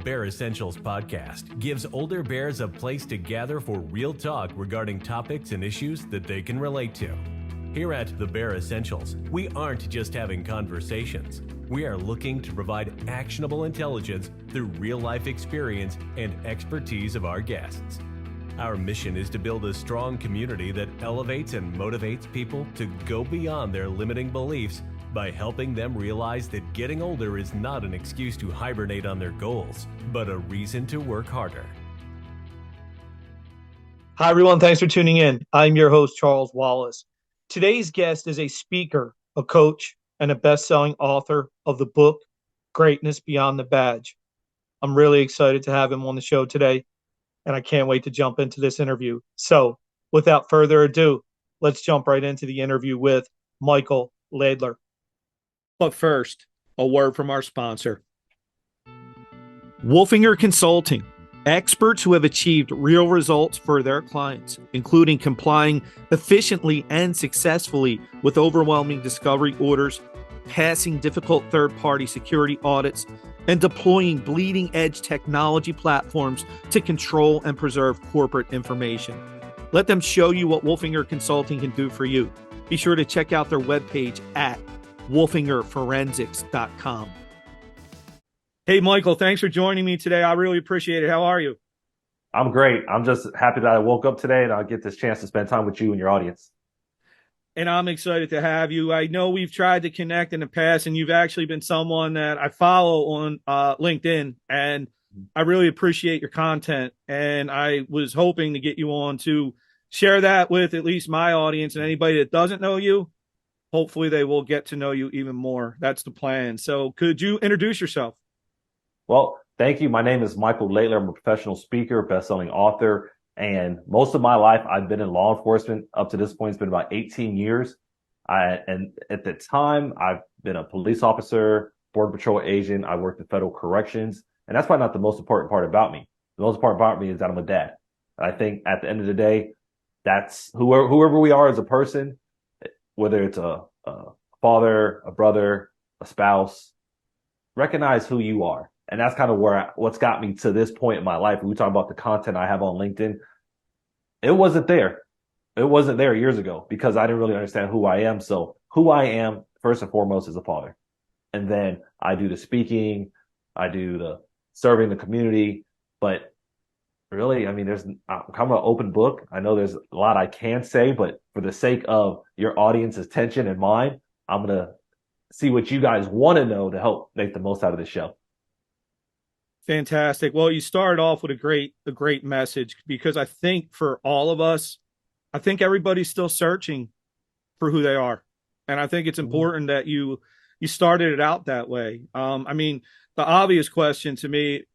Bear Essentials podcast gives older bears a place to gather for real talk regarding topics and issues that they can relate to. Here at the Bear Essentials, we aren't just having conversations. We are looking to provide actionable intelligence through real-life experience and expertise of our guests. Our mission is to build a strong community that elevates and motivates people to go beyond their limiting beliefs by helping them realize that getting older is not an excuse to hibernate on their goals, but a reason to work harder. Hi, everyone. Thanks for tuning in. I'm your host, Charles Wallace. Today's guest is a speaker, a coach, and a best-selling author of the book, Greatness Beyond the Badge. I'm really excited to have him on the show today, and I can't wait to jump into this interview. So, without further ado, let's jump right into the interview with Michael Laidler. But first, a word from our sponsor. Wolfinger Consulting, experts who have achieved real results for their clients, including complying efficiently and successfully with overwhelming discovery orders, passing difficult third-party security audits, and deploying bleeding-edge technology platforms to control and preserve corporate information. Let them show you what Wolfinger Consulting can do for you. Be sure to check out their webpage at wolfingerforensics.com. Hey, Michael, thanks for joining me today. I really appreciate it. How are you? I'm great. I'm just happy that I woke up today and I'll get this chance to spend time with you and your audience. And I'm excited to have you. I know we've tried to connect in the past, and you've actually been someone that I follow on LinkedIn, and I really appreciate your content. And I was hoping to get you on to share that with at least my audience, and anybody that doesn't know you, hopefully they will get to know you even more. That's the plan. So could you introduce yourself? Well, thank you. My name is Michael Laidler. I'm a professional speaker, best-selling author, and most of my life I've been in law enforcement. Up to this point, it's been about 18 years. And at the time, I've been a police officer, border patrol agent. I worked in federal corrections, and that's probably not the most important part about me. The most important part about me is that I'm a dad. I think at the end of the day, that's whoever we are as a person, whether it's a father, a brother, a spouse, recognize who you are. And that's kind of what's got me to this point in my life. When we talk about the content I have on LinkedIn, it wasn't there. It wasn't there years ago because I didn't really understand who I am. So who I am, first and foremost, is a father. And then I do the speaking, I do the serving the community. But really, I mean, I'm kind of an open book. I know there's a lot I can say, but for the sake of your audience's attention and mine, I'm going to see what you guys want to know to help make the most out of this show. Fantastic. Well, you started off with a great message, because I think for all of us, I think everybody's still searching for who they are. And I think it's important that you started it out that way. I mean, the obvious question to me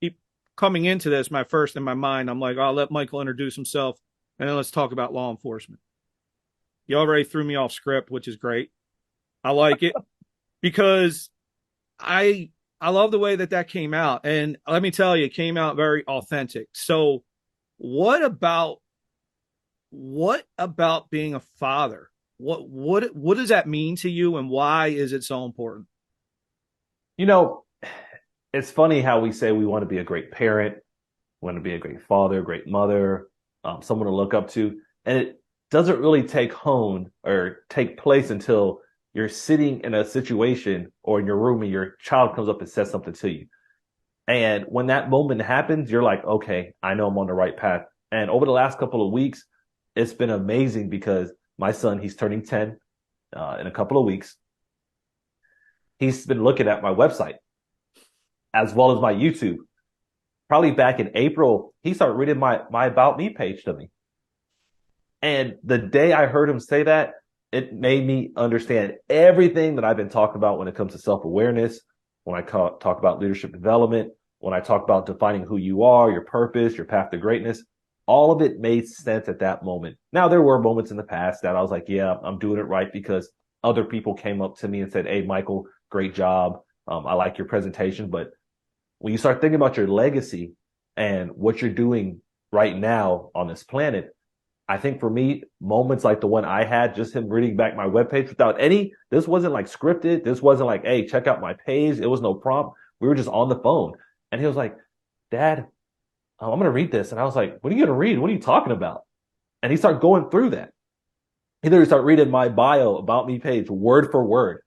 coming into this, my first in my mind, I'm like, I'll let Michael introduce himself and then let's talk about law enforcement. You already threw me off script, which is great. I like it because I love the way that came out. And let me tell you, it came out very authentic. So what about being a father? What does that mean to you, and why is it so important? You know, it's funny how we say we want to be a great parent, want to be a great father, great mother, someone to look up to. And it doesn't really take place until you're sitting in a situation or in your room and your child comes up and says something to you. And when that moment happens, you're like, okay, I know I'm on the right path. And over the last couple of weeks, it's been amazing because my son, he's turning 10 in a couple of weeks. He's been looking at my website as well as my YouTube. Probably back in April, he started reading my About Me page to me. And the day I heard him say that, it made me understand everything that I've been talking about when it comes to self-awareness, when I talk about leadership development, when I talk about defining who you are, your purpose, your path to greatness. All of it made sense at that moment. Now, there were moments in the past that I was like, yeah, I'm doing it right because other people came up to me and said, hey, Michael, great job. I like your presentation. But when you start thinking about your legacy and what you're doing right now on this planet, I think for me, moments like the one I had, just him reading back my webpage this wasn't like scripted. This wasn't like, hey, check out my page. It was no prompt. We were just on the phone. And he was like, Dad, I'm going to read this. And I was like, what are you going to read? What are you talking about? And he started going through that. He literally started reading my bio about me page word for word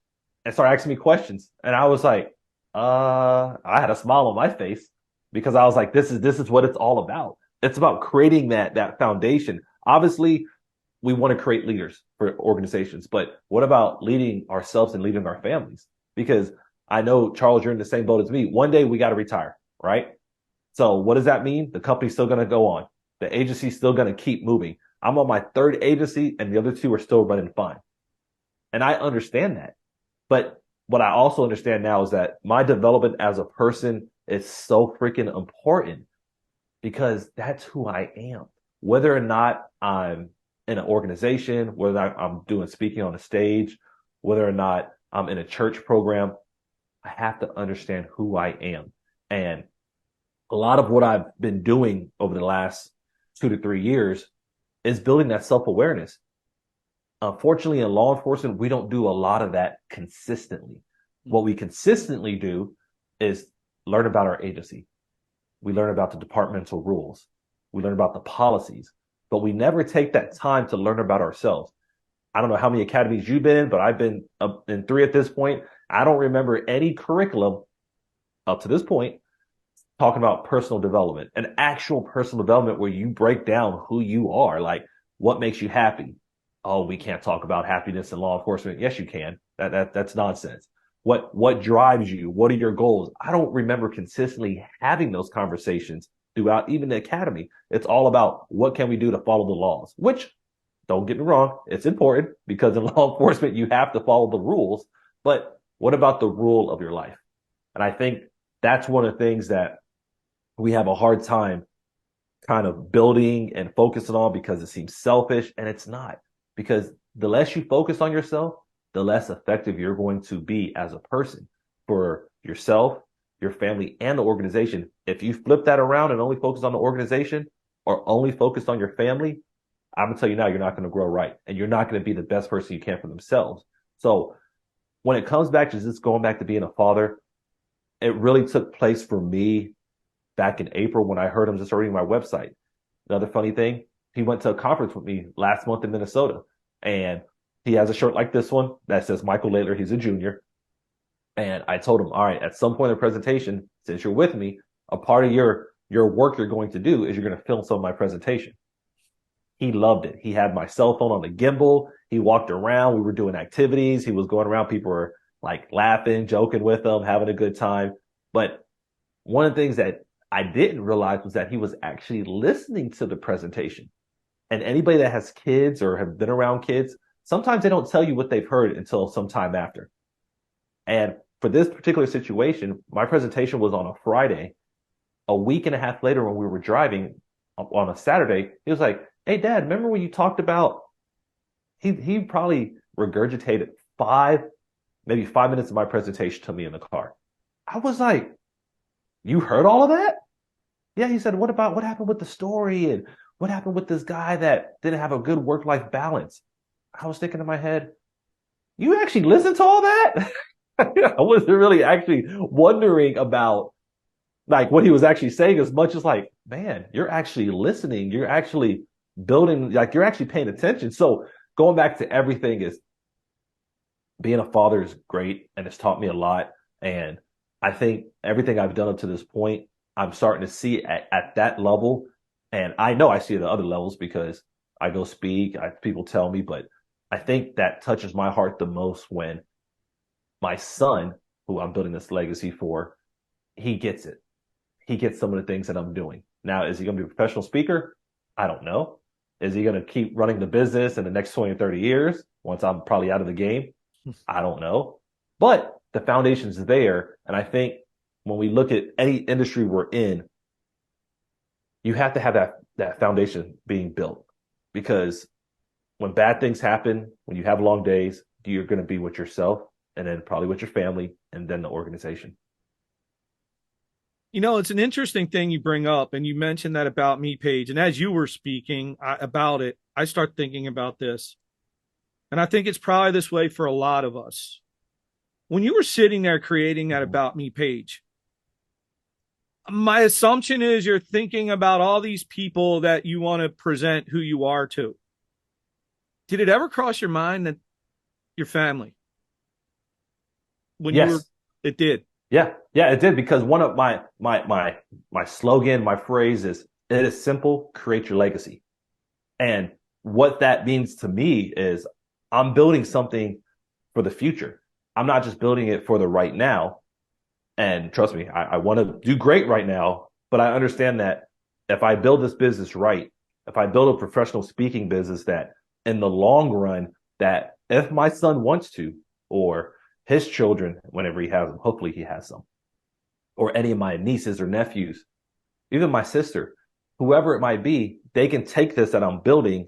and started asking me questions. And I was like, I had a smile on my face because I was like, this is what it's all about. It's about creating that foundation. Obviously, we want to create leaders for organizations, but what about leading ourselves and leading our families? Because I know, Charles, you're in the same boat as me. One day we got to retire, right? So what does that mean? The company's still going to go on. The agency's still going to keep moving. I'm on my third agency and the other two are still running fine. And I understand that. But what I also understand now is that my development as a person is so freaking important because that's who I am. Whether or not I'm in an organization, whether I'm doing speaking on a stage, whether or not I'm in a church program, I have to understand who I am. And a lot of what I've been doing over the last 2 to 3 years is building that self-awareness. Unfortunately, in law enforcement, we don't do a lot of that consistently. What we consistently do is learn about our agency. We learn about the departmental rules. We learn about the policies, but we never take that time to learn about ourselves. I don't know how many academies you've been in, but I've been up in 3 at this point. I don't remember any curriculum up to this point talking about personal development, an actual personal development where you break down who you are, like what makes you happy. Oh, we can't talk about happiness in law enforcement. Yes, you can. That's nonsense. What drives you? What are your goals? I don't remember consistently having those conversations throughout even the academy. It's all about what can we do to follow the laws, which don't get me wrong, it's important because in law enforcement, you have to follow the rules. But what about the rule of your life? And I think that's one of the things that we have a hard time kind of building and focusing on because it seems selfish, and it's not. Because the less you focus on yourself, the less effective you're going to be as a person for yourself, your family, and the organization. If you flip that around and only focus on the organization or only focus on your family, I'm going to tell you now, you're not going to grow right, and you're not going to be the best person you can for themselves. So when it comes back to just going back to being a father, it really took place for me back in April when I heard him just reading my website. Another funny thing, he went to a conference with me last month in Minnesota, and he has a shirt like this one that says Michael Laidler. He's a junior. And I told him, all right, at some point in the presentation, since you're with me, a part of your work you're going to do is you're going to film some of my presentation. He loved it. He had my cell phone on the gimbal. He walked around. We were doing activities. He was going around. People were like laughing, joking with him, having a good time. But one of the things that I didn't realize was that he was actually listening to the presentation. And anybody that has kids or have been around kids, sometimes they don't tell you what they've heard until some time after. And for this particular situation, my presentation was on a Friday. A week and a half later, when we were driving on a Saturday, he was like, hey, Dad, remember when you talked about, he probably regurgitated maybe 5 minutes of my presentation to me in the car. I was like, you heard all of that? Yeah, he said, what happened with the story? And what happened with this guy that didn't have a good work-life balance? I was thinking in my head, you actually listened to all that? I wasn't really actually wondering about like what he was actually saying as much as like, man, you're actually listening. You're actually building, like you're actually paying attention. So going back to everything is being a father is great and it's taught me a lot. And I think everything I've done up to this point, I'm starting to see at that level. And I know I see it at other levels because I go speak, people tell me, but I think that touches my heart the most when my son, who I'm building this legacy for, he gets it. He gets some of the things that I'm doing. Now, is he going to be a professional speaker? I don't know. Is he going to keep running the business in the next 20 or 30 years once I'm probably out of the game? I don't know. But the foundation's there. And I think when we look at any industry we're in, you have to have that foundation being built, because when bad things happen, when you have long days, you're going to be with yourself and then probably with your family and then the organization. You know, it's an interesting thing you bring up, and you mentioned that About Me page. And as you were speaking about it, I start thinking about this. And I think it's probably this way for a lot of us. When you were sitting there creating that About Me page, My assumption is you're thinking about all these people that you want to present who you are to. Did it ever cross your mind that your family, when you were, Yes. it did? Yeah. Yeah, it did, because one of my slogan, my phrase is, it is simple, create your legacy. And what that means to me is I'm building something for the future. I'm not just building it for the right now. And trust me, I want to do great right now, but I understand that if I build this business right, if I build a professional speaking business, that in the long run, that if my son wants to, or his children, whenever he has them, hopefully he has some, or any of my nieces or nephews, even my sister, whoever it might be, they can take this that I'm building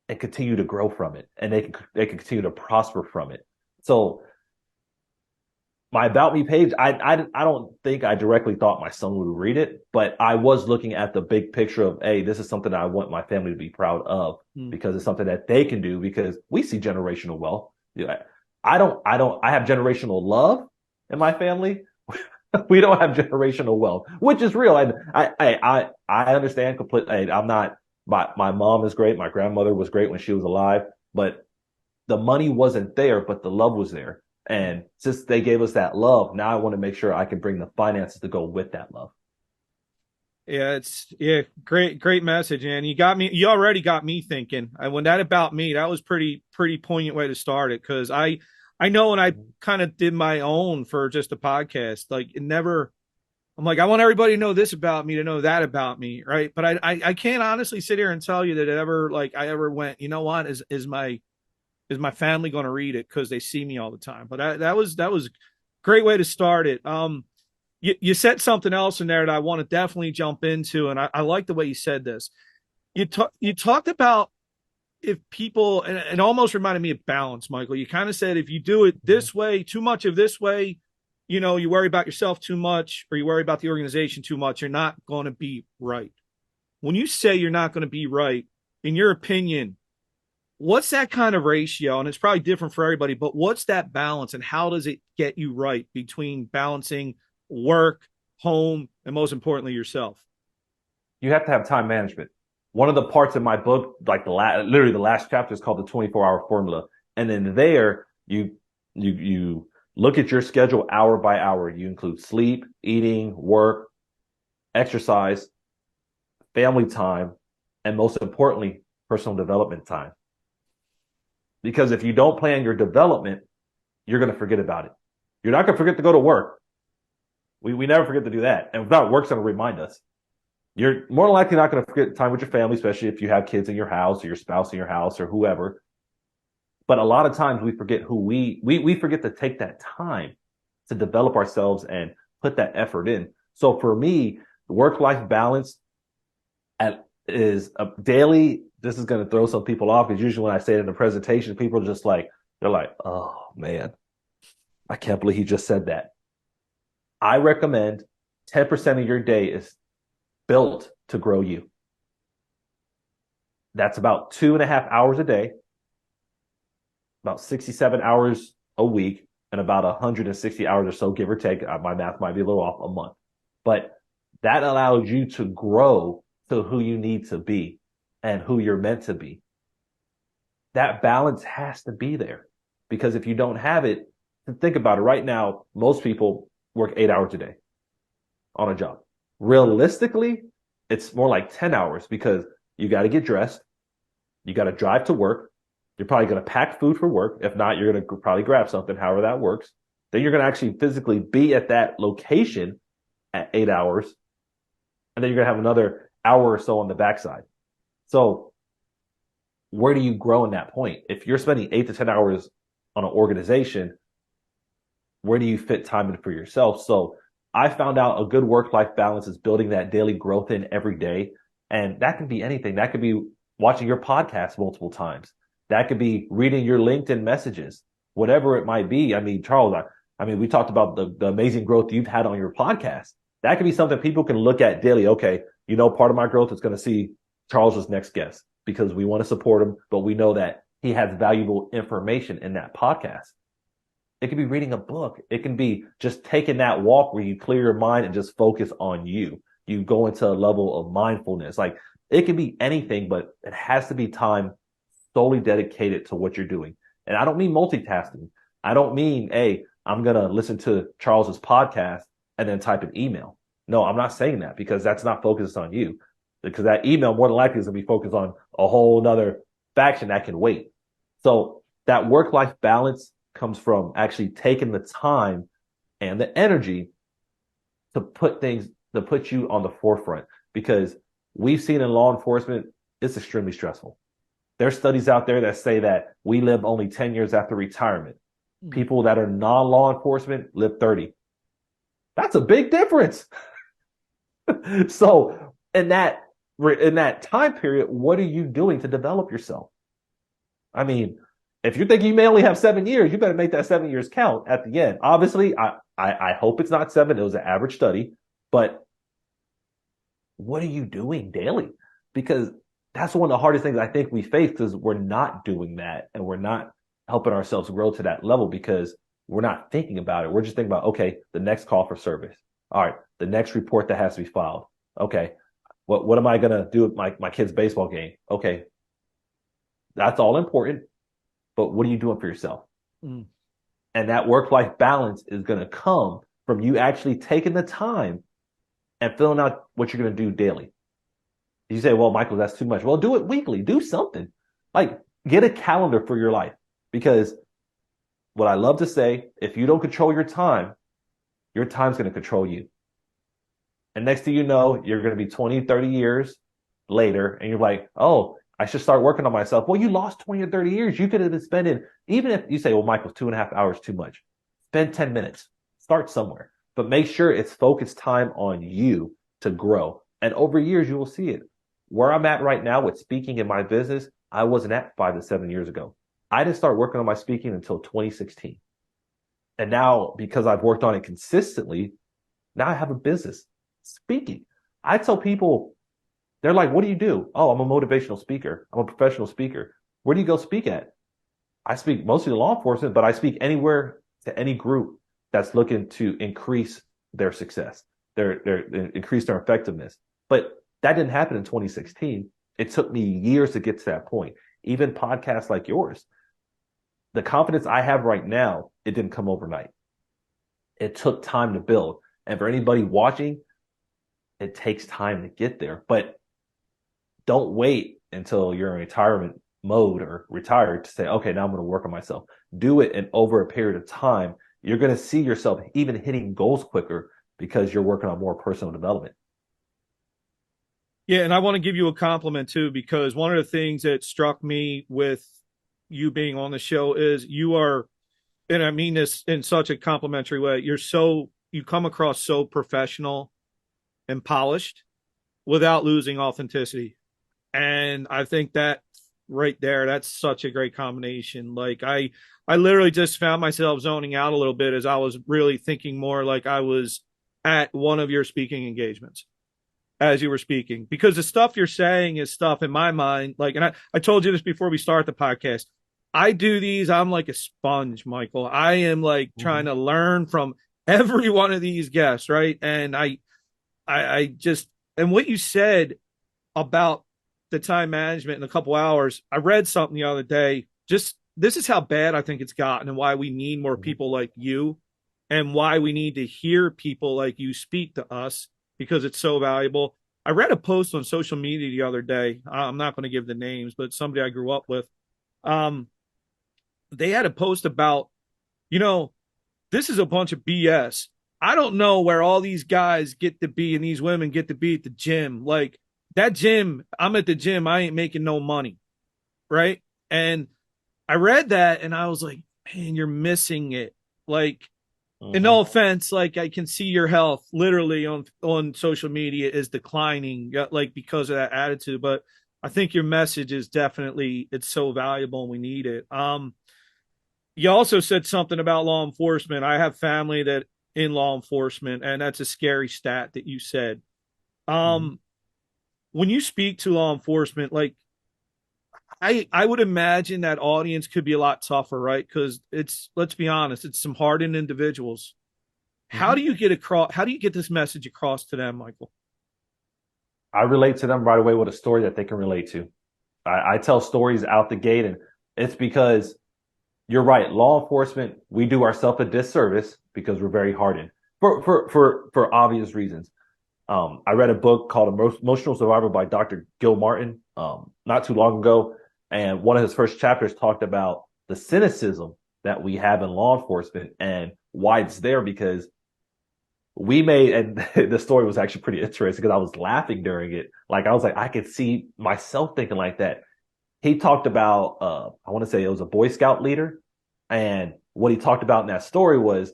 and continue to grow from it, and they can continue to prosper from it. So my About Me page, I don't think I directly thought my son would read it, but I was looking at the big picture of, hey, this is something that I want my family to be proud of, because it's something that they can do, because we see generational wealth. I have generational love in my family. We don't have generational wealth, which is real. I understand completely. I'm not, my mom is great. My grandmother was great when she was alive, but the money wasn't there, but the love was there. And since they gave us that love, now I want to make sure I can bring the finances to go with that love. Yeah, great message, and you already got me thinking. When that About Me, that was pretty poignant way to start it, because I know when I kind of did my own for just a podcast, like it never. I'm like, I want everybody to know this about me, to know that about me, right? But I can't honestly sit here and tell you that it ever, like, I ever went, you know what, is my family going to read it because they see me all the time? But that was a great way to start it. You said something else in there that I want to definitely jump into, and I like the way you said this. You talked about, if people, and it almost reminded me of balance, Michael. You kind of said, if you do it this way, too much of this way, you worry about yourself too much, or you worry about the organization too much, you're not going to be right. When you say you're not going to be right, in your opinion, what's that kind of ratio? And it's probably different for everybody, but what's that balance, and how does it get you right between balancing work, home, and most importantly, yourself? You have to have time management. One of the parts of my book, like literally the last chapter, is called the 24-hour formula. And then there, you look at your schedule hour by hour. You include sleep, eating, work, exercise, family time, and most importantly, personal development time. Because if you don't plan your development, you're going to forget about it. You're not going to forget to go to work. We never forget to do that. And without work's going to remind us. You're more likely not going to forget time with your family, especially if you have kids in your house, or your spouse in your house, or whoever. But a lot of times we forget who we forget to take that time to develop ourselves and put that effort in. So for me, work-life balance is a daily. This is going to throw some people off, because usually when I say it in a presentation, people are just like, they're like, oh man, I can't believe he just said that. I recommend 10% of your day is built to grow you. That's about 2.5 hours a day, about 67 hours a week, and about 160 hours or so, give or take. My math might be a little off, a month. But that allows you to grow to who you need to be and who you're meant to be. That balance has to be there, because if you don't have it, think about it. Right now, most people work 8 hours a day on a job. Realistically, it's more like 10 hours, because you got to get dressed. You got to drive to work. You're probably going to pack food for work. If not, you're going to probably grab something, however that works. Then you're going to actually physically be at that location at 8 hours. And then you're going to have another hour or so on the backside. So where do you grow in that point? If you're spending 8 to 10 hours on an organization, where do you fit time in for yourself? So I found out a good work-life balance is building that daily growth in every day. And that can be anything. That could be watching your podcast multiple times. That could be reading your LinkedIn messages, whatever it might be. I mean, Charles, we talked about the amazing growth you've had on your podcast. That could be something people can look at daily. Okay, part of my growth is going to see Charles's next guest, because we want to support him, but we know that he has valuable information in that podcast. It can be reading a book. It can be just taking that walk where you clear your mind and just focus on you. You go into a level of mindfulness. Like it can be anything, but it has to be time solely dedicated to what you're doing. And I don't mean multitasking. I don't mean, hey, I'm going to listen to Charles's podcast and then type an email. No, I'm not saying that because that's not focused on you. Because that email more than likely is going to be focused on a whole nother faction that can wait. So that work-life balance comes from actually taking the time and the energy to put you on the forefront, because we've seen in law enforcement, it's extremely stressful. There's studies out there that say that we live only 10 years after retirement. People that are non-law enforcement live 30. That's a big difference. So in that time period, what are you doing to develop yourself? I mean, if you think you may only have 7 years, you better make that 7 years count at the end. Obviously, I hope it's not 7. It was an average study. But what are you doing daily? Because that's one of the hardest things I think we face, because we're not doing that and we're not helping ourselves grow to that level because we're not thinking about it. We're just thinking about, okay, the next call for service. All right, the next report that has to be filed. Okay, what am I going to do with my kid's baseball game? Okay, that's all important. But what are you doing for yourself? And that work-life balance is going to come from you actually taking the time and filling out what you're going to do daily. You say, well, Michael, that's too much. Well, do it weekly. Do something. Like, get a calendar for your life. Because what I love to say, if you don't control your time's going to control you. And next thing you know, you're going to be 20, 30 years later, and you're like, oh, I should start working on myself. Well, you lost 20 or 30 years. You could have been spending, even if you say, well, Michael, 2.5 hours too much. Spend 10 minutes. Start somewhere. But make sure it's focused time on you to grow. And over years, you will see it. Where I'm at right now with speaking in my business, I wasn't at 5 to 7 years ago. I didn't start working on my speaking until 2016. And now, because I've worked on it consistently, now I have a business speaking. I tell people, they're like, what do you do? Oh, I'm a motivational speaker. I'm a professional speaker. Where do you go speak at? I speak mostly to law enforcement, but I speak anywhere to any group that's looking to increase their success, increase their effectiveness. But that didn't happen in 2016. It took me years to get to that point. Even podcasts like yours. The confidence I have right now, it didn't come overnight. It took time to build. And for anybody watching, it takes time to get there. But don't wait until you're in retirement mode or retired to say, okay, now I'm going to work on myself. Do it, and over a period of time, you're going to see yourself even hitting goals quicker because you're working on more personal development. Yeah, and I want to give you a compliment too, because one of the things that struck me with you being on the show is you are, and I mean this in such a complimentary way, you come across so professional and polished without losing authenticity. And I think that right there, that's such a great combination. Like I literally just found myself zoning out a little bit as I was really thinking more like I was at one of your speaking engagements as you were speaking, because the stuff you're saying is stuff in my mind. Like, and I told you this before we start the podcast. I do these. I'm like a sponge, Michael. I am like trying to learn from every one of these guests. Right. And I just, and what you said about the time management in a couple hours, I read something the other day. Just, this is how bad I think it's gotten, and why we need more people like you, and why we need to hear people like you speak to us, because it's so valuable. I read a post on social media the other day. I'm not going to give the names, but somebody I grew up with. They had a post about, this is a bunch of BS. I don't know where all these guys get to be and these women get to be at the gym. Like that gym, I'm at the gym. I ain't making no money. Right. And I read that and I was like, man, you're missing it. Like, and no offense, like I can see your health literally on social media is declining, like because of that attitude. But I think your message is definitely, it's so valuable and we need it. You also said something about law enforcement. I have family that in law enforcement, and that's a scary stat that you said. When you speak to law enforcement, like I would imagine that audience could be a lot tougher, right? Because let's be honest, it's some hardened individuals. How do Mhm. you get across? How do you get this message across to them, Michael? I relate to them right away with a story that they can relate to. I tell stories out the gate, and it's because you're right. Law enforcement, we do ourselves a disservice because we're very hardened for obvious reasons. I read a book called Emotional Survival by Dr. Gil Martin not too long ago, and one of his first chapters talked about the cynicism that we have in law enforcement and why it's there because we made, and the story was actually pretty interesting because I was laughing during it. Like I was like, I could see myself thinking like that. He talked about, I want to say it was a Boy Scout leader, and what he talked about in that story was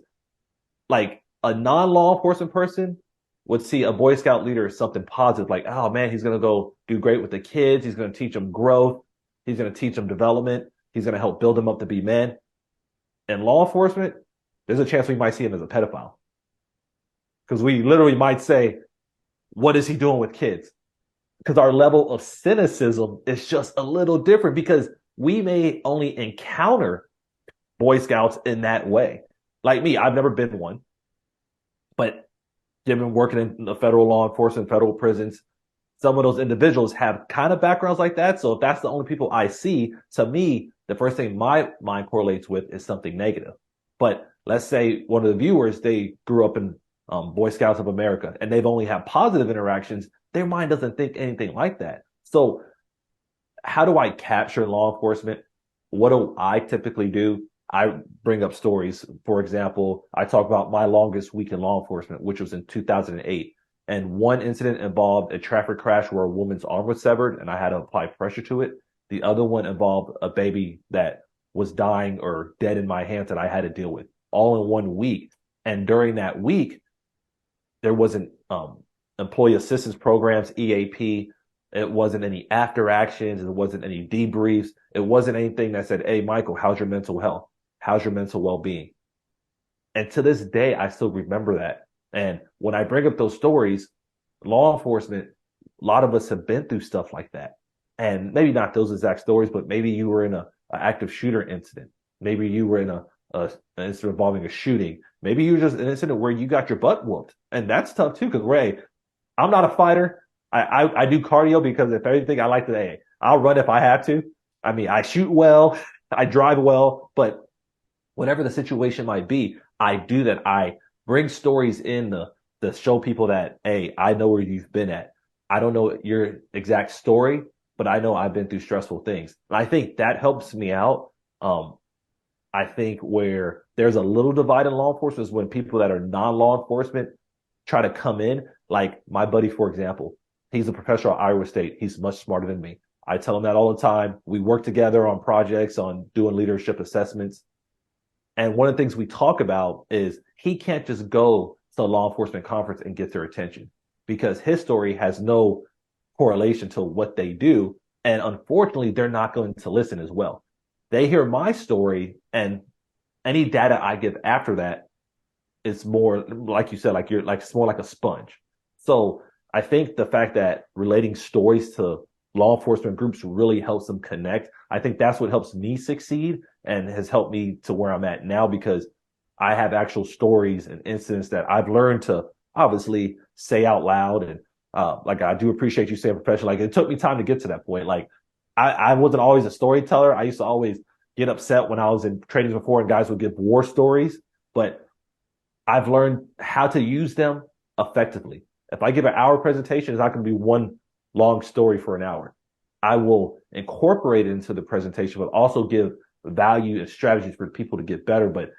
like a non-law enforcement person would see a Boy Scout leader as something positive, like, oh man, he's going to go do great with the kids. He's going to teach them growth. He's going to teach them development. He's going to help build them up to be men. In law enforcement, there's a chance we might see him as a pedophile because we literally might say, what is he doing with kids? Because our level of cynicism is just a little different because we may only encounter Boy Scouts in that way. Like me, I've never been one, but they've been working in the federal law enforcement, federal prisons. Some of those individuals have kind of backgrounds like that. So if that's the only people I see, to me, the first thing my mind correlates with is something negative. But let's say one of the viewers, they grew up in Boy Scouts of America and they've only had positive interactions. Their mind doesn't think anything like that. So how do I capture law enforcement? What do I typically do? I bring up stories. For example, I talk about my longest week in law enforcement, which was in 2008. And one incident involved a traffic crash where a woman's arm was severed and I had to apply pressure to it. The other one involved a baby that was dying or dead in my hands that I had to deal with all in 1 week. And during that week, there wasn't employee assistance programs, EAP. It wasn't any after actions. It wasn't any debriefs. It wasn't anything that said, hey, Michael, how's your mental health? How's your mental well-being? And to this day, I still remember that. And when I bring up those stories, law enforcement, a lot of us have been through stuff like that. And maybe not those exact stories, but maybe you were in an active shooter incident. Maybe you were in an incident involving a shooting. Maybe you were just an incident where you got your butt whooped. And that's tough too, because Ray, I'm not a fighter. I do cardio because if anything, I like to, hey, I'll run if I have to. I mean, I shoot well, I drive well, but whatever the situation might be, I do that. I bring stories in to show people that, hey, I know where you've been at. I don't know your exact story, but I know I've been through stressful things. And I think that helps me out. I think where there's a little divide in law enforcement is when people that are non-law enforcement try to come in. Like my buddy, for example, he's a professor at Iowa State. He's much smarter than me. I tell him that all the time. We work together on projects, on doing leadership assessments. And one of the things we talk about is he can't just go to a law enforcement conference and get their attention because his story has no correlation to what they do. And unfortunately, they're not going to listen as well. They hear my story and any data I give after that is more, like you said, like you're like, it's more like a sponge. So I think the fact that relating stories to law enforcement groups really helps them connect. I think that's what helps me succeed and has helped me to where I'm at now because I have actual stories and incidents that I've learned to obviously say out loud. And like, I do appreciate you saying professional. Like it took me time to get to that point. Like I wasn't always a storyteller. I used to always get upset when I was in trainings before and guys would give war stories, but I've learned how to use them effectively. If I give an hour presentation, it's not going to be one long story for an hour. I will incorporate it into the presentation, but also give value and strategies for people to get better. But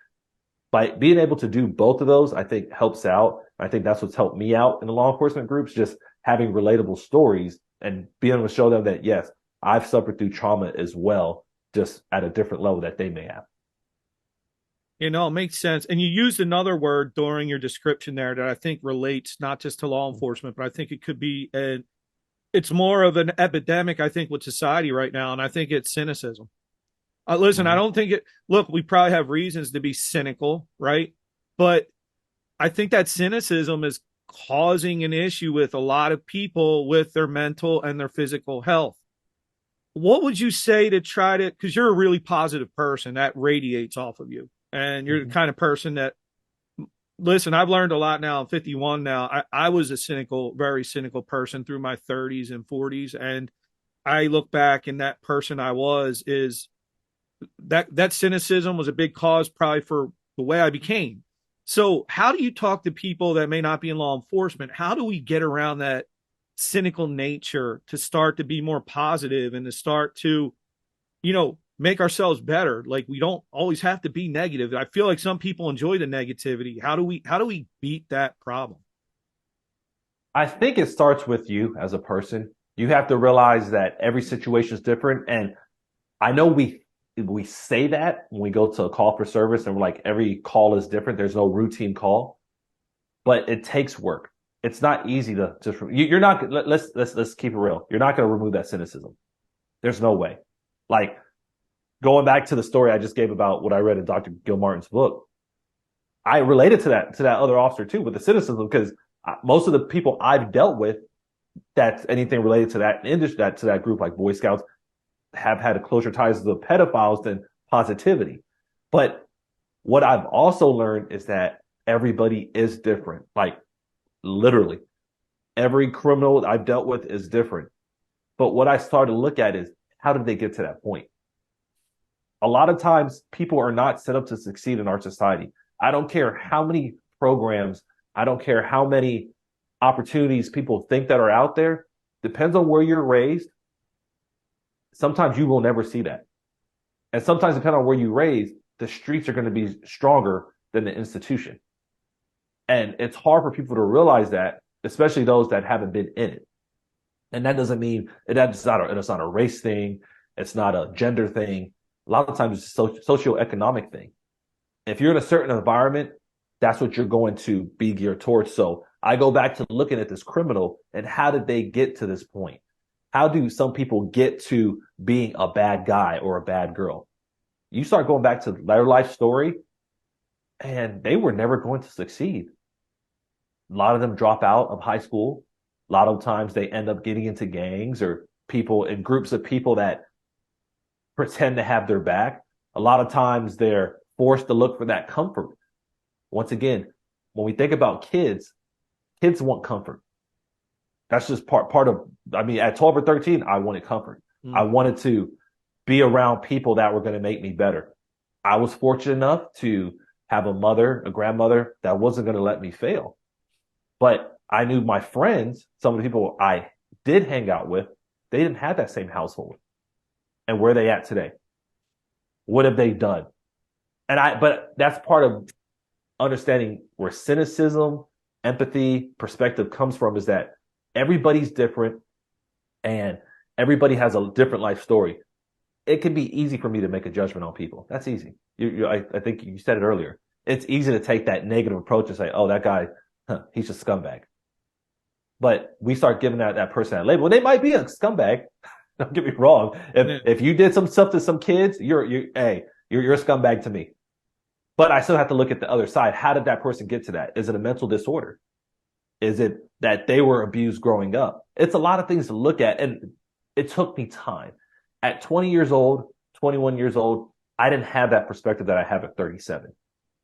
by being able to do both of those, I think helps out. I think that's what's helped me out in the law enforcement groups, just having relatable stories and being able to show them that, yes, I've suffered through trauma as well, just at a different level that they may have. You know, it makes sense. And you used another word during your description there that I think relates not just to law enforcement, but I think it could be it's more of an epidemic, I think, with society right now. And I think it's cynicism. Listen, I don't think look, we probably have reasons to be cynical, right? But I think that cynicism is causing an issue with a lot of people with their mental and their physical health. what would you say to try to, because you're a really positive person that radiates off of you, and you're the kind of person that, listen, I've learned a lot now. I'm 51 now. I was a cynical, very cynical person through my 30s and 40s. And I look back, and that person I was is that cynicism was a big cause probably for the way I became. So how do you talk to people that may not be in law enforcement? How do we get around that cynical nature to start to be more positive and to start to, make ourselves better? Like, we don't always have to be negative. I feel like some people enjoy the negativity. How do we beat that problem? I think it starts with you as a person. You have to realize that every situation is different. And I know we say that when we go to a call for service and we're like, every call is different. There's no routine call, but it takes work. It's not easy to just, you're not, let's keep it real. You're not going to remove that cynicism. There's no way. Like, going back to the story I just gave about what I read in Dr. Gilmartin's book, I related to that other officer too, with the cynicism, because most of the people I've dealt with, that's anything related to that industry, to that group, like Boy Scouts, have had a closer ties to the pedophiles than positivity. But what I've also learned is that everybody is different. Like, literally, every criminal I've dealt with is different. But what I started to look at is, how did they get to that point? A lot of times people are not set up to succeed in our society. I don't care how many programs, I don't care how many opportunities people think that are out there. Depends on where you're raised. Sometimes you will never see that. And sometimes, depending on where you're raised, the streets are going to be stronger than the institution. And it's hard for people to realize that, especially those that haven't been in it. And that doesn't mean it's not a race thing. It's not a gender thing. A lot of times it's a socioeconomic thing. If you're in a certain environment, that's what you're going to be geared towards. So I go back to looking at this criminal and how did they get to this point? How do some people get to being a bad guy or a bad girl? You start going back to their life story, and they were never going to succeed. A lot of them drop out of high school. A lot of times they end up getting into gangs or people in groups of people that pretend to have their back. A lot of times they're forced to look for that comfort. Once again, when we think about kids want comfort. That's just part of, at 12 or 13, I wanted comfort. I wanted to be around people that were going to make me better. I was fortunate enough to have a grandmother that wasn't going to let me fail. But I knew my friends, some of the people I did hang out with, they didn't have that same household. And where are they at today? What have they done? But that's part of understanding where cynicism, empathy, perspective comes from, is that everybody's different and everybody has a different life story. It can be easy for me to make a judgment on people. That's easy. I think you said it earlier. It's easy to take that negative approach and say, oh, that guy, he's a scumbag. But we start giving that person that label. And they might be a scumbag. Don't get me wrong. If you did some stuff to some kids, you're a scumbag to me. But I still have to look at the other side. How did that person get to that? Is it a mental disorder? Is it that they were abused growing up? It's a lot of things to look at. And it took me time. At 20 years old, 21 years old, I didn't have that perspective that I have at 37.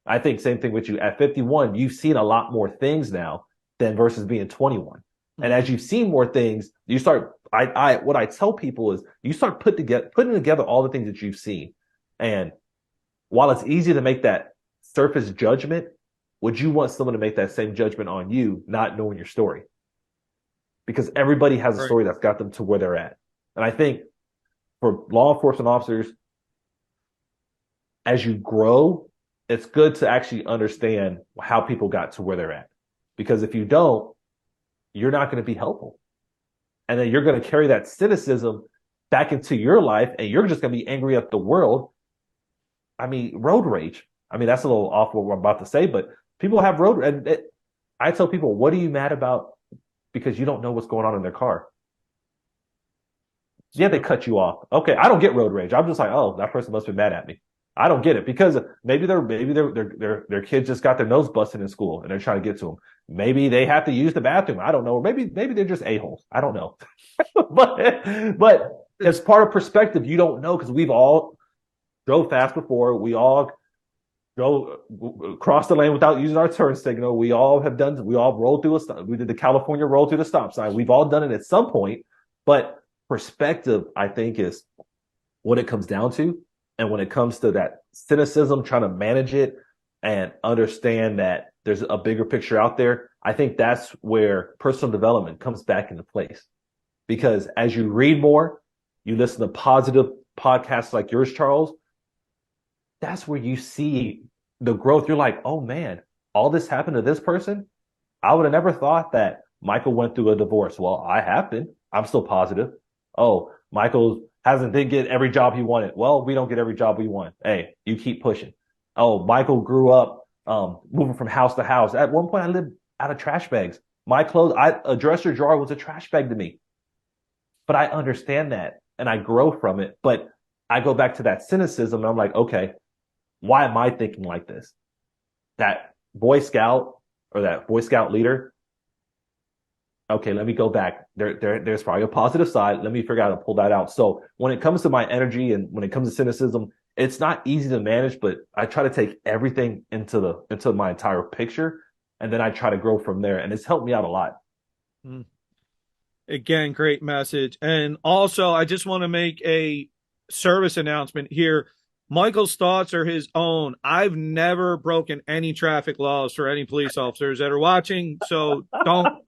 I think same thing with you. At 51, you've seen a lot more things now than versus being 21. And as you've seen more things, you start, what I tell people is you start putting together all the things that you've seen. And while it's easy to make that surface judgment, would you want someone to make that same judgment on you, not knowing your story? Because everybody has a story that's got them to where they're at. And I think for law enforcement officers, as you grow, it's good to actually understand how people got to where they're at. Because if you don't, you're not going to be helpful. And then you're going to carry that cynicism back into your life, and you're just going to be angry at the world. Road rage. That's a little off what we're about to say, but people have road rage. And I tell people, what are you mad about? Because you don't know what's going on in their car. Yeah, they cut you off. Okay, I don't get road rage. I'm just like, oh, that person must be mad at me. I don't get it, because maybe their kids just got their nose busted in school and they're trying to get to them. Maybe they have to use the bathroom. I don't know. Or maybe they're just a-holes. I don't know. but it's part of perspective. You don't know because we've all drove fast before. We all go cross the lane without using our turn signal. We all rolled through we did the California roll through the stop sign. We've all done it at some point, but perspective, I think, is what it comes down to. And when it comes to that cynicism, trying to manage it and understand that there's a bigger picture out there, I think that's where personal development comes back into place. Because as you read more, you listen to positive podcasts like yours, Charles, that's where you see the growth. You're like, oh man, all this happened to this person. I would have never thought that Michael went through a divorce. Well, I have been. I'm still positive. Oh, Michael didn't get every job he wanted. Well, we don't get every job we want. Hey, you keep pushing. Oh, Michael grew up moving from house to house. At one point, I lived out of trash bags. My clothes, a dresser drawer was a trash bag to me. But I understand that and I grow from it. But I go back to that cynicism and I'm like, okay, why am I thinking like this? That Boy Scout or that Boy Scout leader, okay, let me go back. There's probably a positive side. Let me figure out how to pull that out. So when it comes to my energy and when it comes to cynicism, it's not easy to manage, but I try to take everything into my entire picture, and then I try to grow from there. And it's helped me out a lot. Again, great message. And also, I just want to make a service announcement here. Michael's thoughts are his own. I've never broken any traffic laws for any police officers that are watching. So don't.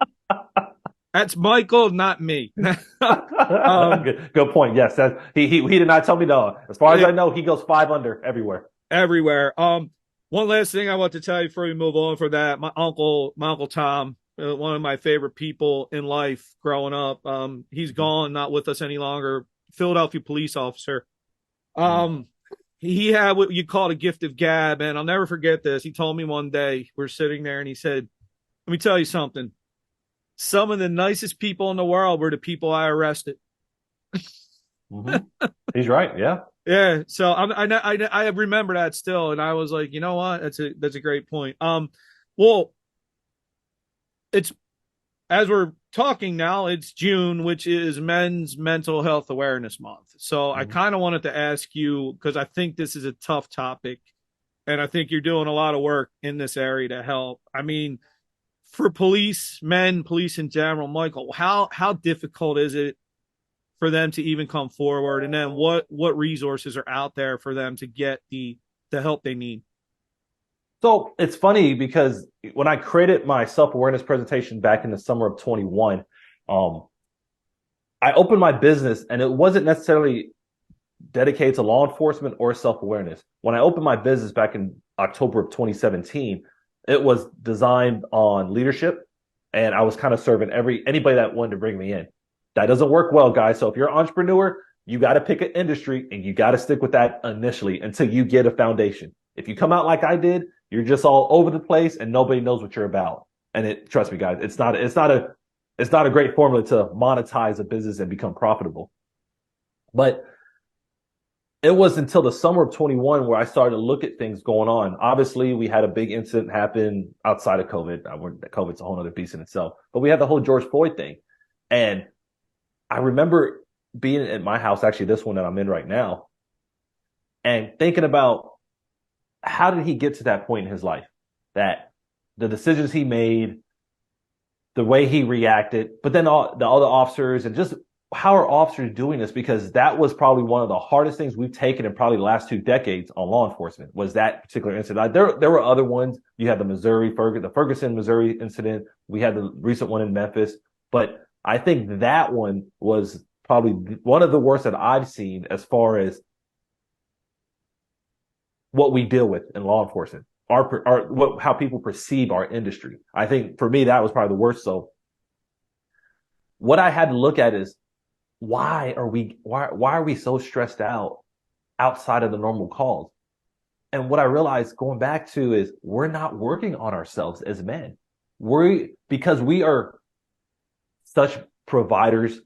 That's Michael, not me. Good point. Yes, he did not tell me no. As far as I know, he goes 5 under everywhere. Everywhere. One last thing I want to tell you before we move on for that. My uncle Tom, one of my favorite people in life growing up. He's gone, not with us any longer. Philadelphia police officer. He had what you call a gift of gab, and I'll never forget this. He told me one day, we're sitting there, and he said, "Let me tell you something. Some of the nicest people in the world were the people I arrested." He's right. Yeah. Yeah. So I remember that still. And I was like, you know what? That's a great point. Well, it's, as we're talking now, it's June, which is Men's Mental Health Awareness Month. So I kind of wanted to ask you, because I think this is a tough topic and I think you're doing a lot of work in this area to help. I mean, for police in general, Michael, how difficult is it for them to even come forward? And then what resources are out there for them to get the help they need? So it's funny because when I created my self-awareness presentation back in the summer of 21, I opened my business and it wasn't necessarily dedicated to law enforcement or self-awareness. When I opened my business back in October of 2017, it was designed on leadership, and I was kind of serving anybody that wanted to bring me in. That doesn't work well, guys. So if you're an entrepreneur, you got to pick an industry and you got to stick with that initially until you get a foundation. If you come out like I did, you're just all over the place and nobody knows what you're about. And trust me, guys, it's not a great formula to monetize a business and become profitable. But it was until the summer of 21 where I started to look at things going on. Obviously, we had a big incident happen outside of COVID. COVID's a whole other beast in itself. But we had the whole George Floyd thing. And I remember being at my house, actually this one that I'm in right now, and thinking about how did he get to that point in his life? That the decisions he made, the way he reacted, but then all the other officers, and just how are officers doing this? Because that was probably one of the hardest things we've taken in probably the last 2 decades on law enforcement, was that particular incident. There were other ones. You had the Ferguson, Missouri incident. We had the recent one in Memphis. But I think that one was probably one of the worst that I've seen as far as what we deal with in law enforcement, how people perceive our industry. I think for me, that was probably the worst. So what I had to look at is, why are we so stressed out outside of the normal calls? And what I realized going back to is we're not working on ourselves as men. Because we are such providers,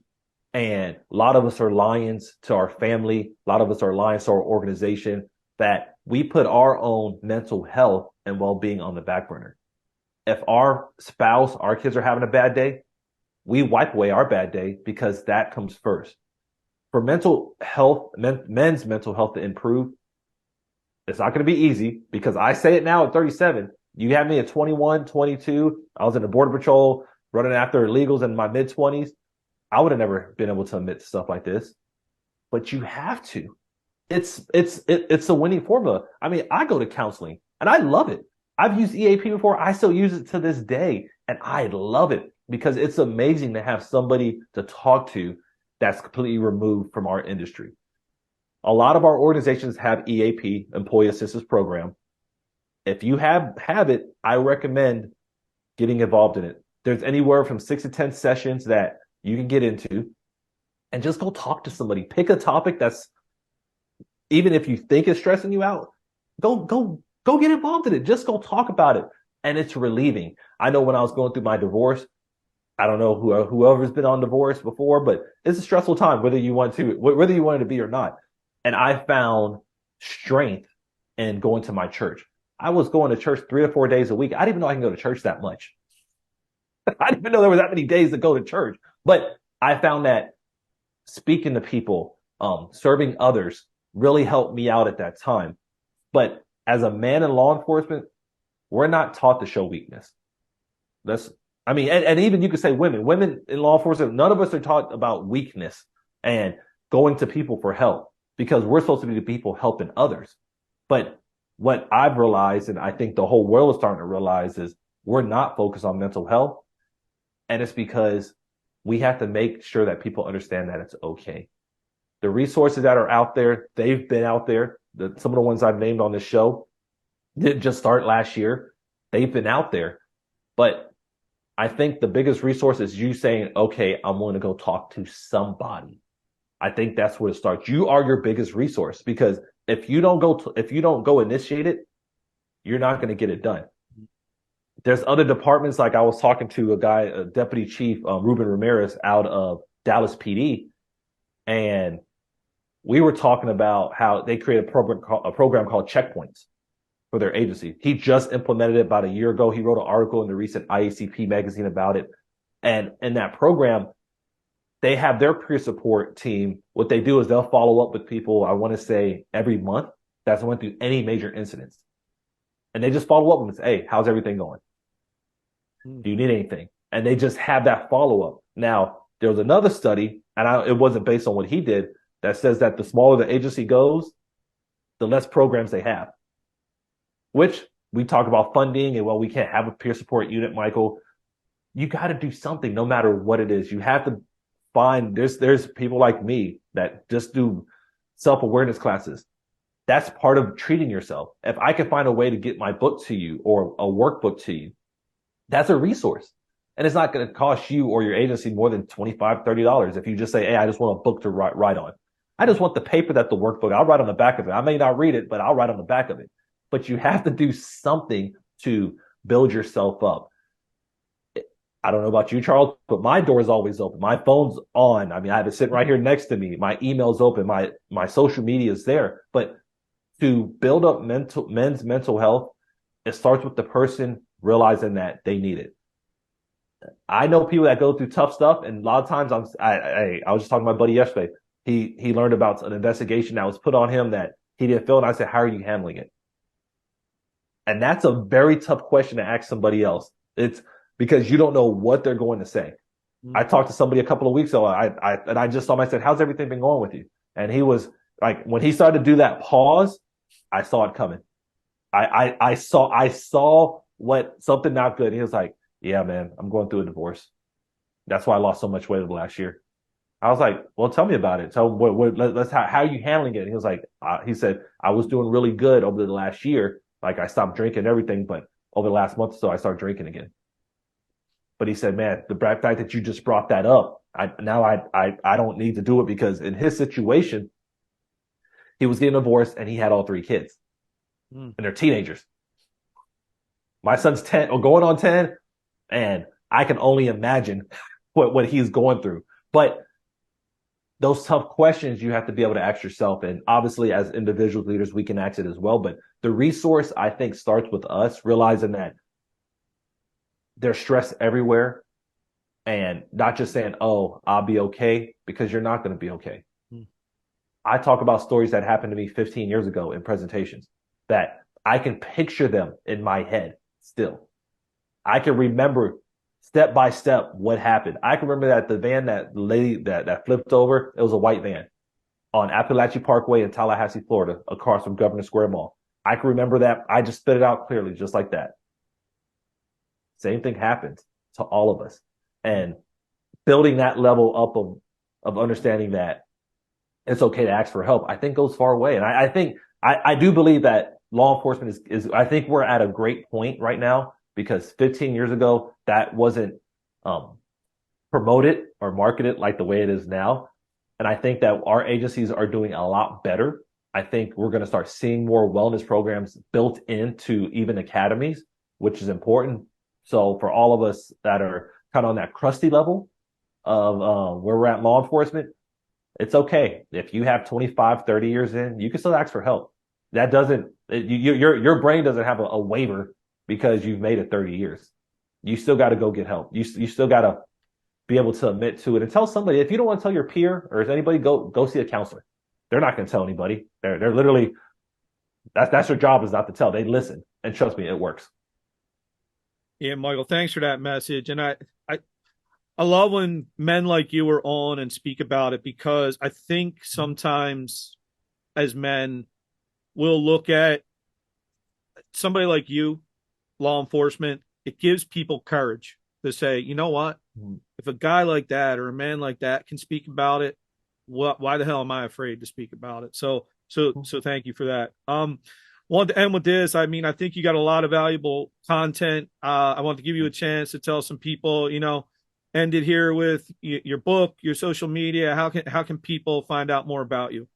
and a lot of us are lions to our family. A lot of us are lions to our organization, that we put our own mental health and well-being on the back burner. If our spouse, our kids are having a bad day, we wipe away our bad day because that comes first. for mental health, men's mental health to improve, it's not going to be easy because I say it now at 37. You have me at 21, 22. I was in the Border Patrol running after illegals in my mid 20s. I would have never been able to admit to stuff like this, but you have to. It's a winning formula. I mean, I go to counseling and I love it. I've used EAP before. I still use it to this day, and I love it because it's amazing to have somebody to talk to that's completely removed from our industry. A lot of our organizations have EAP, Employee Assistance Program. If you have it, I recommend getting involved in it. There's anywhere from 6 to 10 sessions that you can get into, and just go talk to somebody. Pick a topic that's, even if you think it's stressing you out, go get involved in it. Just go talk about it. And it's relieving. I know when I was going through my divorce, I don't know whoever's been on divorce before, but it's a stressful time, whether you wanted to be or not. And I found strength in going to my church. I was going to church 3 or 4 days a week. I didn't even know I can go to church that much. I didn't even know there were that many days to go to church. But I found that speaking to people, serving others really helped me out at that time. But as a man in law enforcement, we're not taught to show weakness. And even you could say women in law enforcement, none of us are taught about weakness and going to people for help, because we're supposed to be the people helping others. But what I've realized, and I think the whole world is starting to realize, is we're not focused on mental health. And it's because we have to make sure that people understand that it's okay. The resources that are out there, they've been out there. Some of the ones I've named on this show didn't just start last year. They've been out there. But I think the biggest resource is you saying, okay, I'm going to go talk to somebody. I think that's where it starts. You are your biggest resource, because if you don't go initiate it, you're not going to get it done. There's other departments, like I was talking to a deputy chief, Ruben Ramirez, out of Dallas PD, and we were talking about how they created a program called Checkpoints for their agency. He just implemented it about a year ago. He wrote an article in the recent IACP magazine about it. And in that program, they have their peer support team. What they do is they'll follow up with people, I want to say every month, that's went through any major incidents. And they just follow up and say, hey, how's everything going? Do you need anything? And they just have that follow up. Now, there was another study, and it wasn't based on what he did, that says that the smaller the agency goes, the less programs they have. Which we talk about funding and, well, we can't have a peer support unit, Michael. You got to do something no matter what it is. You have to find, there's people like me that just do self-awareness classes. That's part of treating yourself. If I can find a way to get my book to you or a workbook to you, that's a resource. And it's not going to cost you or your agency more than $25, $30 if you just say, hey, I just want a book to write on. I just want the paper that the workbook, I'll write on the back of it. I may not read it, but I'll write on the back of it. But you have to do something to build yourself up. I don't know about you, Charles, but my door is always open. My phone's on. I mean, I have it sitting right here next to me. My email's open. My social media is there. But to build up men's mental health, it starts with the person realizing that they need it. I know people that go through tough stuff, and a lot of times I was just talking to my buddy yesterday. He learned about an investigation that was put on him that he didn't fill, and I said, how are you handling it? And that's a very tough question to ask somebody else. It's because you don't know what they're going to say. I talked to somebody a couple of weeks ago, and I just saw him. I said, how's everything been going with you? And he was like, when he started to do that pause, I saw it coming. I saw something not good. He was like, yeah, man, I'm going through a divorce. That's why I lost so much weight over the last year. I was like, well, tell me about it. Tell me how are you handling it? And he was like, he said, I was doing really good over the last year. Like, I stopped drinking and everything, but over the last month or so, I started drinking again. But he said, man, the fact that you just brought that up, I don't need to do it, because in his situation, he was getting divorced and he had all 3 kids, and they're teenagers. My son's 10 or going on 10, and I can only imagine what he's going through. But those tough questions you have to be able to ask yourself. And obviously, as individual leaders, we can ask it as well. But the resource, I think, starts with us realizing that there's stress everywhere, and not just saying, oh, I'll be okay, because you're not going to be okay. I talk about stories that happened to me 15 years ago in presentations that I can picture them in my head still. I can remember step by step what happened. I can remember that the van that lady that flipped over, it was a white van on Appalachian Parkway in Tallahassee, Florida, across from Governor Square Mall. I can remember that. I just spit it out clearly, just like that. Same thing happens to all of us. And building that level up of understanding that it's okay to ask for help, I think goes far away. And I think I do believe that law enforcement is I think we're at a great point right now, because 15 years ago that wasn't promoted or marketed like the way it is now. And I think that our agencies are doing a lot better. I think we're going to start seeing more wellness programs built into even academies, which is important. So for all of us that are kind of on that crusty level of where we're at in law enforcement, it's okay. If you have 25, 30 years in, you can still ask for help. That doesn't, your brain doesn't have a waiver because you've made it 30 years. You still got to go get help. You still got to be able to admit to it and tell somebody. If you don't want to tell your peer or anybody, go see a counselor. They're not going to tell anybody. They're literally, that's their job, is not to tell. They listen. And trust me, it works. Yeah, Michael, thanks for that message. And I love when men like you are on and speak about it, because I think sometimes as men, we'll look at somebody like you, law enforcement, it gives people courage to say, you know what? If a guy like that or a man like that can speak about it, why the hell am I afraid to speak about it? So thank you for that. Wanted to end with this. I mean, I think you got a lot of valuable content. I want to give you a chance to tell some people, end it here with your book, your social media. How can people find out more about you?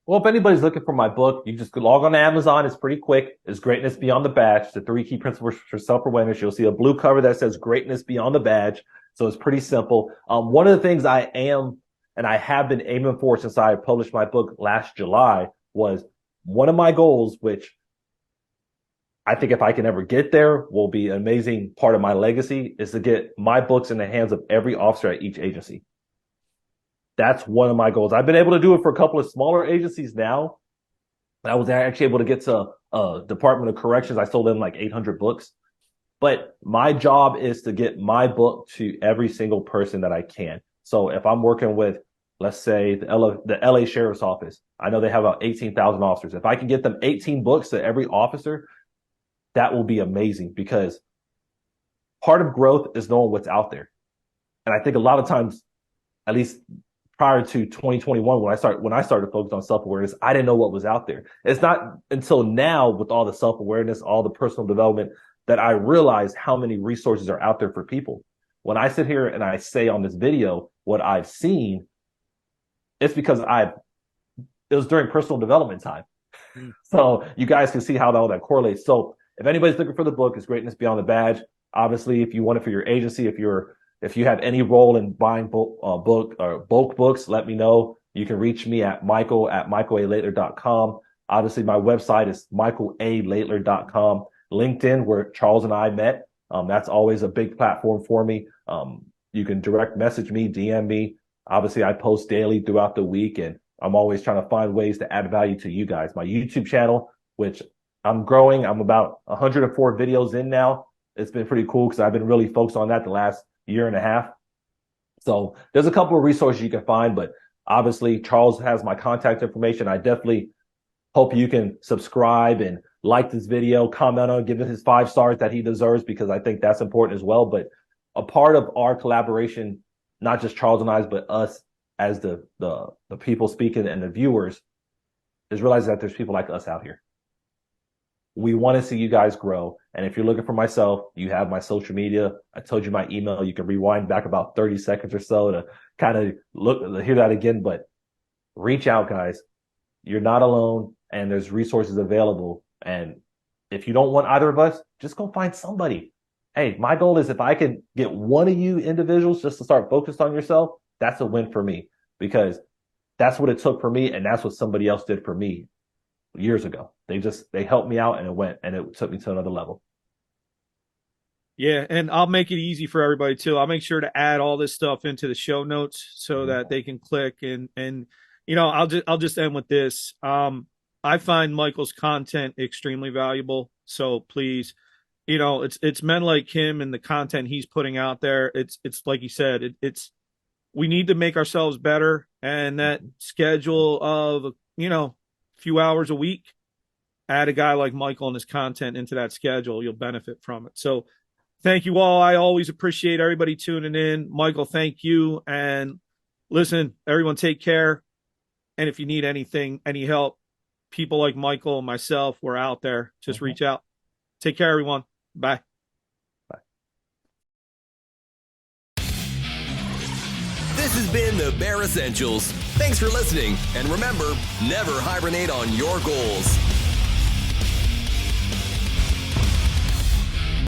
Well, if anybody's looking for my book, you just log on to Amazon. It's pretty quick. It's Greatness Beyond the Badge, the 3 key principles for self-awareness. You'll see a blue cover that says Greatness Beyond the Badge. So it's pretty simple. One of the things I am and I have been aiming for since I published my book last July was one of my goals, which I think if I can ever get there will be an amazing part of my legacy, is to get my books in the hands of every officer at each agency. That's one of my goals. I've been able to do it for a couple of smaller agencies now. I was actually able to get to Department of Corrections. I sold them like 800 books. But my job is to get my book to every single person that I can. So if I'm working with, let's say, the LA Sheriff's Office, I know they have about 18,000 officers. If I can get them 18 books to every officer, that will be amazing, because part of growth is knowing what's out there. And I think a lot of times, at least prior to 2021, when I started focusing on self-awareness, I didn't know what was out there. It's not until now, with all the self-awareness, all the personal development, that I realize how many resources are out there for people. When I sit here and I say on this video what I've seen, it's because it was during personal development time. So you guys can see how all that correlates. So if anybody's looking for the book, it's Greatness Beyond the Badge. Obviously, if you want it for your agency, if you have any role in buying bulk books, let me know. You can reach me at michael@michaelaidler.com. Obviously, my website is michaelalaidler.com. LinkedIn, where Charles and I met. That's always a big platform for me. You can direct message me, DM me. Obviously, I post daily throughout the week, and I'm always trying to find ways to add value to you guys. My YouTube channel, which I'm growing, I'm about 104 videos in now. It's been pretty cool because I've been really focused on that the last year and a half. So there's a couple of resources you can find, but obviously Charles has my contact information. I definitely hope you can subscribe and like this video, comment on it, give it his 5 stars that he deserves, because I think that's important as well. But a part of our collaboration, not just Charles and I, but us as the people speaking and the viewers, is realizing that there's people like us out here. We want to see you guys grow. And if you're looking for myself, you have my social media. I told you my email. You can rewind back about 30 seconds or so to kind of hear that again. But reach out, guys. You're not alone, and there's resources available. And if you don't want either of us, just go find somebody. Hey, my goal is if I can get one of you individuals just to start focused on yourself, that's a win for me, because that's what it took for me. And that's what somebody else did for me years ago. They helped me out, and it took me to another level. Yeah, and I'll make it easy for everybody too. I'll make sure to add all this stuff into the show notes so that they can click and I'll just end with this. I find Michael's content extremely valuable. So please, it's men like him and the content he's putting out there. It's like you said, we need to make ourselves better, and that schedule of, a few hours a week, add a guy like Michael and his content into that schedule, you'll benefit from it. So thank you all. I always appreciate everybody tuning in. Michael, thank you. And listen, everyone, take care. And if you need anything, any help, people like Michael and myself, we're out there. Just reach out. Take care, everyone. Bye. This has been the Bare Essentials. Thanks for listening. And remember, never hibernate on your goals.